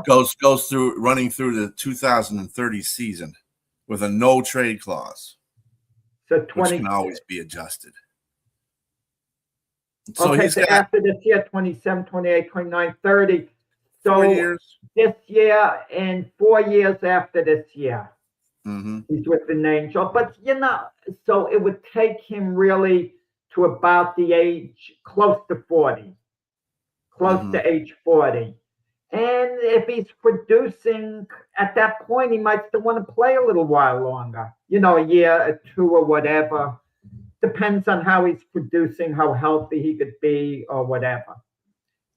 Goes through running through the 2030 season with a no trade clause. So which can always be adjusted. So after this year, 27, 28, 29, 30. So 4 years. This year and 4 years after this year. Mm-hmm. He's with the Angel. But, so it would take him really to about the age close to 40. To age 40. And if he's producing at that point, he might still want to play a little while longer. A year or two or whatever. Depends on how he's producing, how healthy he could be or whatever.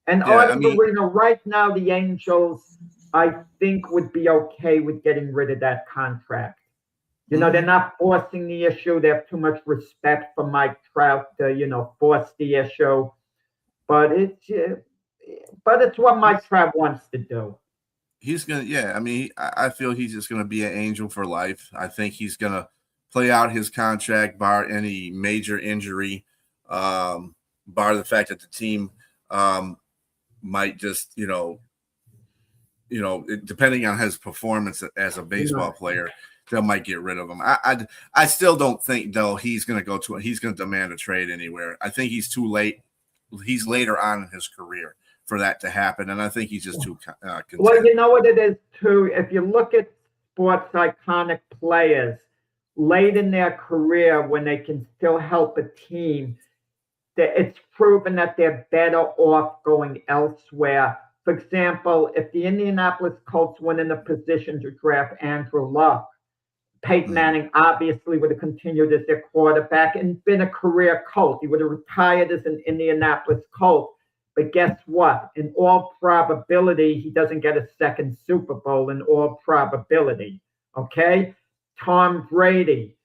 And right now, the Angels, I think, would be okay with getting rid of that contract. They're not forcing the issue. They have too much respect for Mike Trout to, force the issue. But it's what Mike Trout wants to do. He's going to, I feel he's just going to be an Angel for life. I think he's going to play out his contract, bar any major injury, bar the fact that the team might just, depending on his performance as a baseball player, they might get rid of him. I still don't think, though, he's going to demand a trade anywhere. I think he's too late he's later on in his career for that to happen, and I think he's just too content. Well, you know what it is too. If you look at sports iconic players late in their career when they can still help a team, that it's proven that they're better off going elsewhere. For example, if the Indianapolis Colts went in a position to draft Andrew Luck, Peyton Manning obviously would have continued as their quarterback and been a career Colt. He would have retired as an Indianapolis Colt. But guess what? In all probability, he doesn't get a second Super Bowl in all probability. Okay? Tom Brady,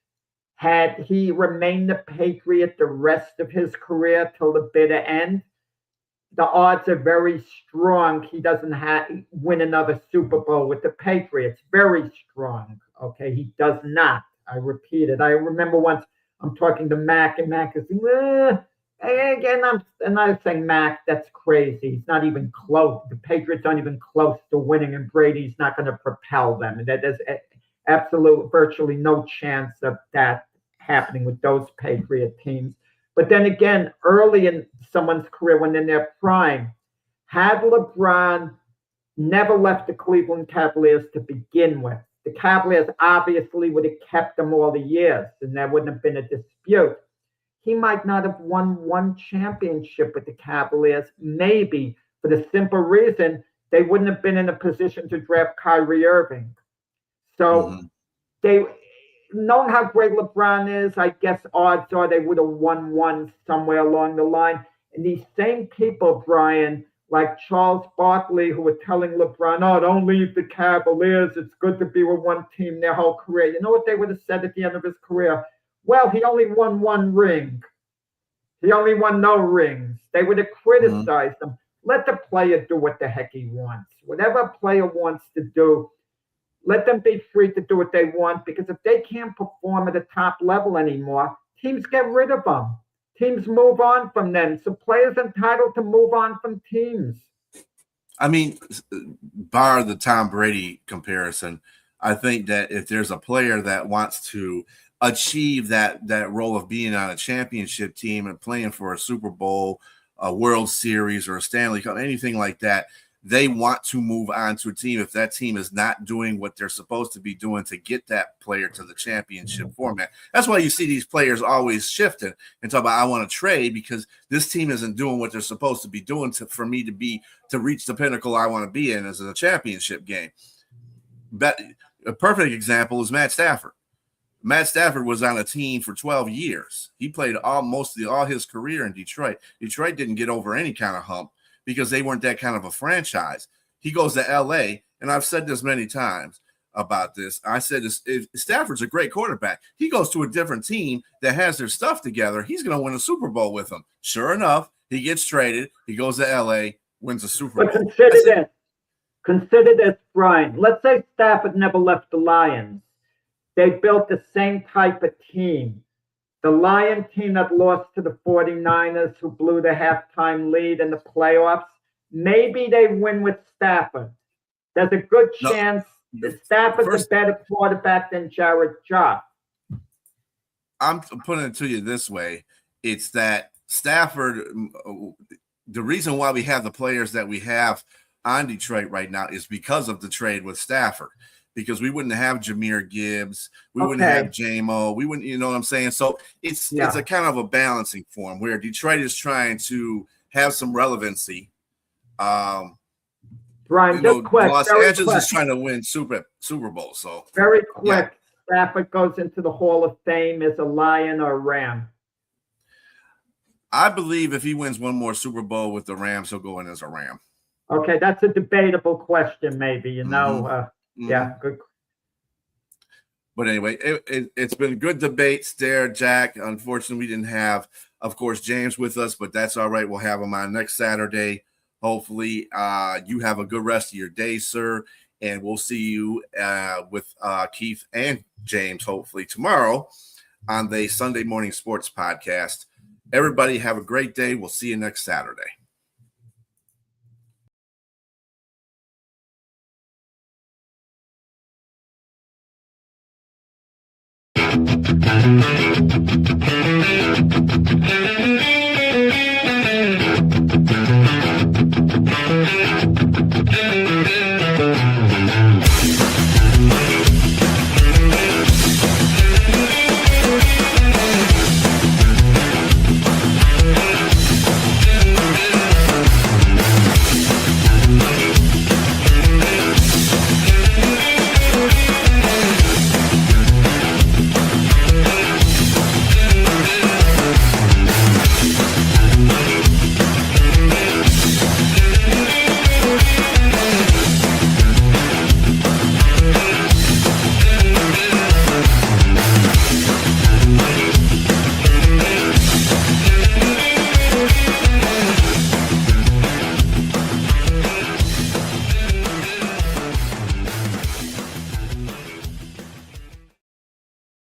had he remained a Patriot the rest of his career till the bitter end, the odds are very strong he doesn't win another Super Bowl with the Patriots. Very strong. Okay, he does not. I repeat it. I remember once I'm talking to Mac, and Mac is again. I'm not saying Mac. That's crazy. He's not even close. The Patriots aren't even close to winning, and Brady's not going to propel them. And there's virtually no chance of that happening with those Patriot teams. But then again, early in someone's career, when in their prime, had LeBron never left the Cleveland Cavaliers to begin with, the Cavaliers obviously would have kept him all the years, and there wouldn't have been a dispute. He might not have won one championship with the Cavaliers, maybe, for the simple reason they wouldn't have been in a position to draft Kyrie Irving. So knowing how great LeBron is, I guess odds are they would have won one somewhere along the line. And these same people, Brian, like Charles Barkley, who were telling LeBron, oh, don't leave the Cavaliers. It's good to be with one team their whole career. You know what they would have said at the end of his career? Well, he only won one ring. He only won no rings. They would have criticized him. Let the player do what the heck he wants. Whatever a player wants to do, let them be free to do what they want, because if they can't perform at a top level anymore, teams get rid of them. Teams move on from them. So players are entitled to move on from teams. I mean, bar the Tom Brady comparison, I think that if there's a player that wants to achieve that role of being on a championship team and playing for a Super Bowl, a World Series, or a Stanley Cup, anything like that, they want to move on to a team if that team is not doing what they're supposed to be doing to get that player to the championship format. That's why you see these players always shifting and talk about, I want to trade because this team isn't doing what they're supposed to be doing for me to reach the pinnacle I want to be in as a championship game. But a perfect example is Matt Stafford. Matt Stafford was on a team for 12 years. He played mostly all his career in Detroit. Detroit didn't get over any kind of hump because they weren't that kind of a franchise. He goes to L.A., and I've said this many times about this. I said if Stafford's a great quarterback. He goes to a different team that has their stuff together. He's going to win a Super Bowl with them. Sure enough, he gets traded. He goes to L.A., wins a Super Bowl. But consider this, Brian. Let's say Stafford never left the Lions. They built the same type of team. The Lion team that lost to the 49ers, who blew the halftime lead in the playoffs, maybe they win with Stafford. There's a good chance that Stafford's a better quarterback than Jared Goff. I'm putting it to you this way. It's that Stafford, the reason why we have the players that we have on Detroit right now is because of the trade with Stafford. Because we wouldn't have Jahmyr Gibbs, we wouldn't have JMO, we wouldn't, you know what I'm saying? So it's a kind of a balancing form where Detroit is trying to have some relevancy. Brian, just quick. Los Angeles is trying to win Super Bowl. So very quick, Stafford goes into the Hall of Fame as a Lion or a Ram. I believe if he wins one more Super Bowl with the Rams, he'll go in as a Ram. Okay, that's a debatable question, maybe. Yeah, good. But anyway, it's been good debates there, Jack. Unfortunately, we didn't have, of course, James with us, but that's all right. We'll have him on next Saturday. Hopefully, you have a good rest of your day, sir. And we'll see you with Keith and James, hopefully, tomorrow on the Sunday Morning Sports Podcast. Everybody have a great day. We'll see you next Saturday. Thank you.